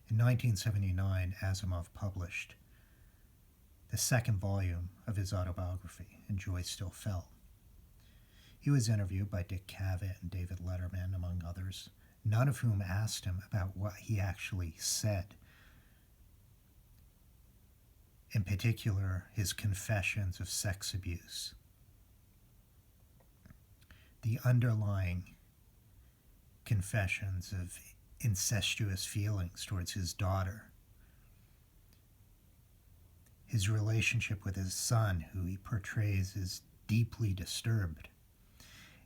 In 1979, Asimov published the second volume of his autobiography, And Joy Still Fell. He was interviewed by Dick Cavett and David Letterman, among others, none of whom asked him about what he actually said. In particular, his confessions of sex abuse. The underlying confessions of incestuous feelings towards his daughter. His relationship with his son, who he portrays as deeply disturbed,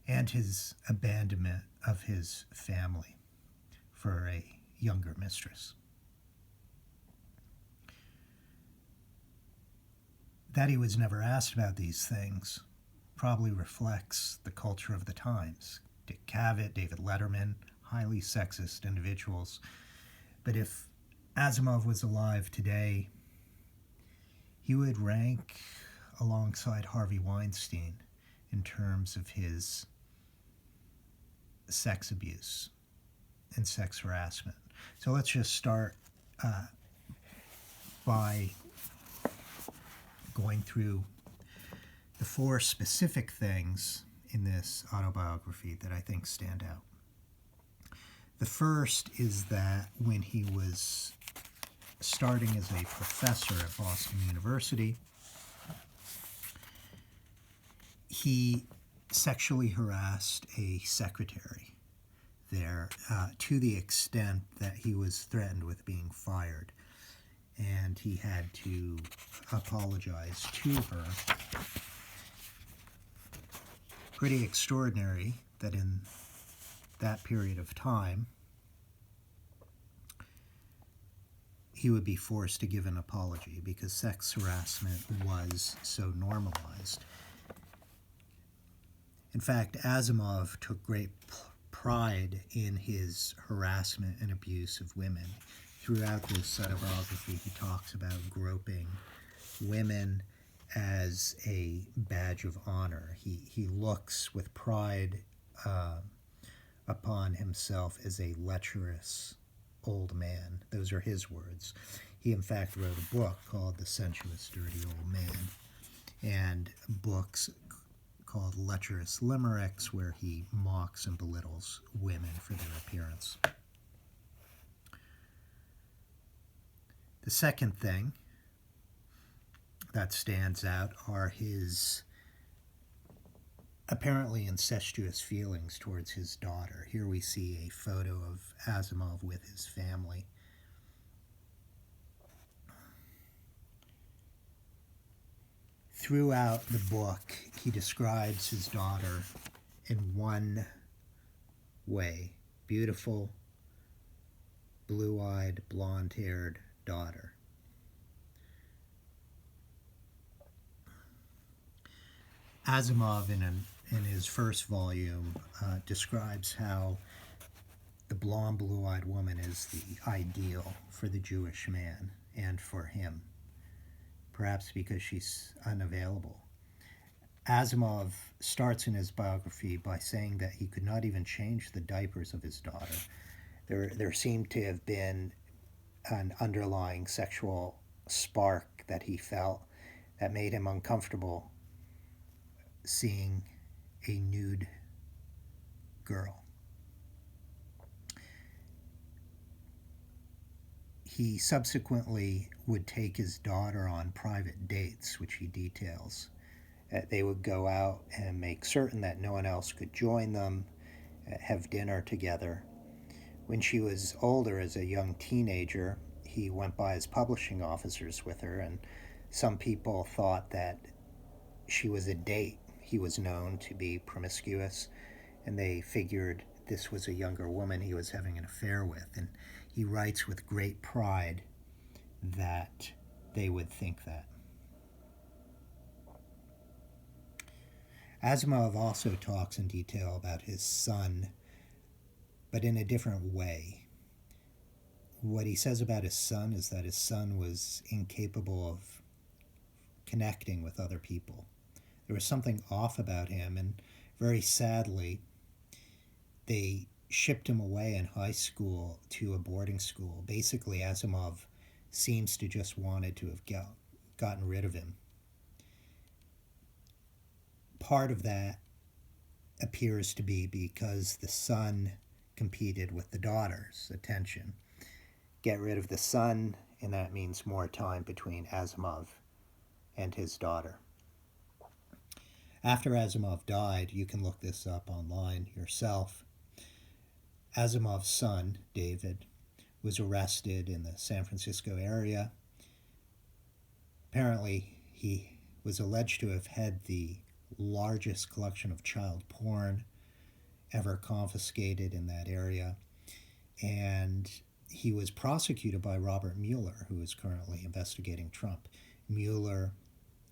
and his abandonment of his family for a younger mistress. That he was never asked about these things probably reflects the culture of the times. Dick Cavett, David Letterman, highly sexist individuals. But if Asimov was alive today, he would rank alongside Harvey Weinstein in terms of his sex abuse and sex harassment. So let's just start by going through the four specific things in this autobiography that I think stand out. The first is that when he was starting as a professor at Boston University, he sexually harassed a secretary there to the extent that he was threatened with being fired. And he had to apologize to her. Pretty extraordinary that in that period of time, he would be forced to give an apology because sex harassment was so normalized. In fact, Asimov took great pride in his harassment and abuse of women. Throughout this autobiography, he talks about groping women as a badge of honor. He looks with pride upon himself as a lecherous old man. Those are his words. He, in fact, wrote a book called The Sensuous Dirty Old Man, and books called Lecherous Limericks, where he mocks and belittles women for their appearance. The second thing that stands out are his apparently incestuous feelings towards his daughter. Here we see a photo of Asimov with his family. Throughout the book, he describes his daughter in one way: beautiful, blue-eyed, blonde-haired daughter. Asimov, in his first volume, describes how the blonde, blue-eyed woman is the ideal for the Jewish man and for him, perhaps because she's unavailable. Asimov starts in his biography by saying that he could not even change the diapers of his daughter. There seemed to have been an underlying sexual spark that he felt that made him uncomfortable seeing a nude girl. He subsequently would take his daughter on private dates, which he details. They would go out and make certain that no one else could join them, have dinner together. When she was older, as a young teenager, he went by as publishing officers with her, and some people thought that she was a date. He was known to be promiscuous, and they figured this was a younger woman he was having an affair with. And he writes with great pride that they would think that. Asimov also talks in detail about his son, but in a different way. What he says about his son is that his son was incapable of connecting with other people. There was something off about him, and very sadly, they shipped him away in high school to a boarding school. Basically, Asimov seems to just wanted to have gotten rid of him. Part of that appears to be because the son competed with the daughter's attention. Get rid of the son, and that means more time between Asimov and his daughter. After Asimov died, you can look this up online yourself, Asimov's son, David, was arrested in the San Francisco area. Apparently, he was alleged to have had the largest collection of child porn ever confiscated in that area. And he was prosecuted by Robert Mueller, who is currently investigating Trump. Mueller,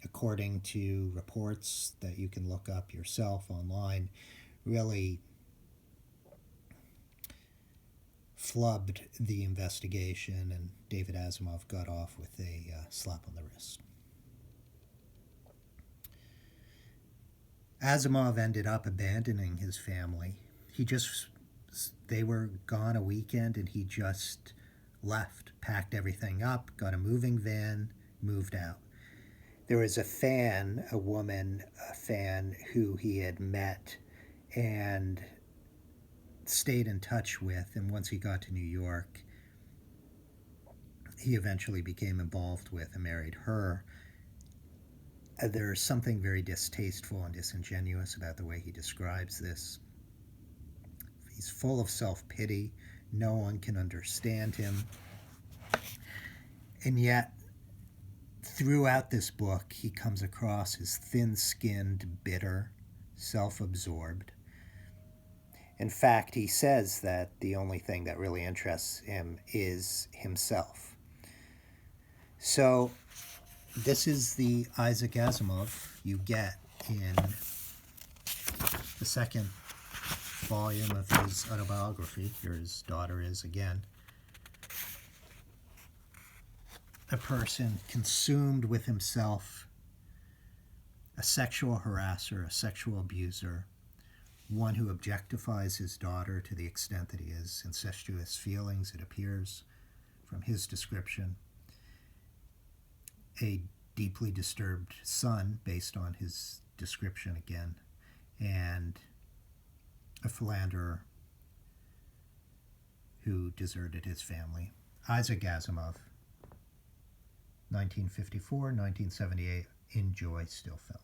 according to reports that you can look up yourself online, really flubbed the investigation, and David Asimov got off with a slap on the wrist. Asimov ended up abandoning his family. They were gone a weekend, and he just left, packed everything up, got a moving van, moved out. There was a fan who he had met and stayed in touch with, and once he got to New York, he eventually became involved with and married her. There's something very distasteful and disingenuous about the way he describes this. He's full of self-pity. No one can understand him. And yet, throughout this book, he comes across as thin-skinned, bitter, self-absorbed. In fact, he says that the only thing that really interests him is himself. So, this is the Isaac Asimov you get in the second volume of his autobiography. Here his daughter is again. A person consumed with himself, a sexual harasser, a sexual abuser, one who objectifies his daughter to the extent that he has incestuous feelings, it appears from his description, a deeply disturbed son, based on his description again, and a philanderer who deserted his family. Isaac Asimov, 1954, 1978, enjoy still film.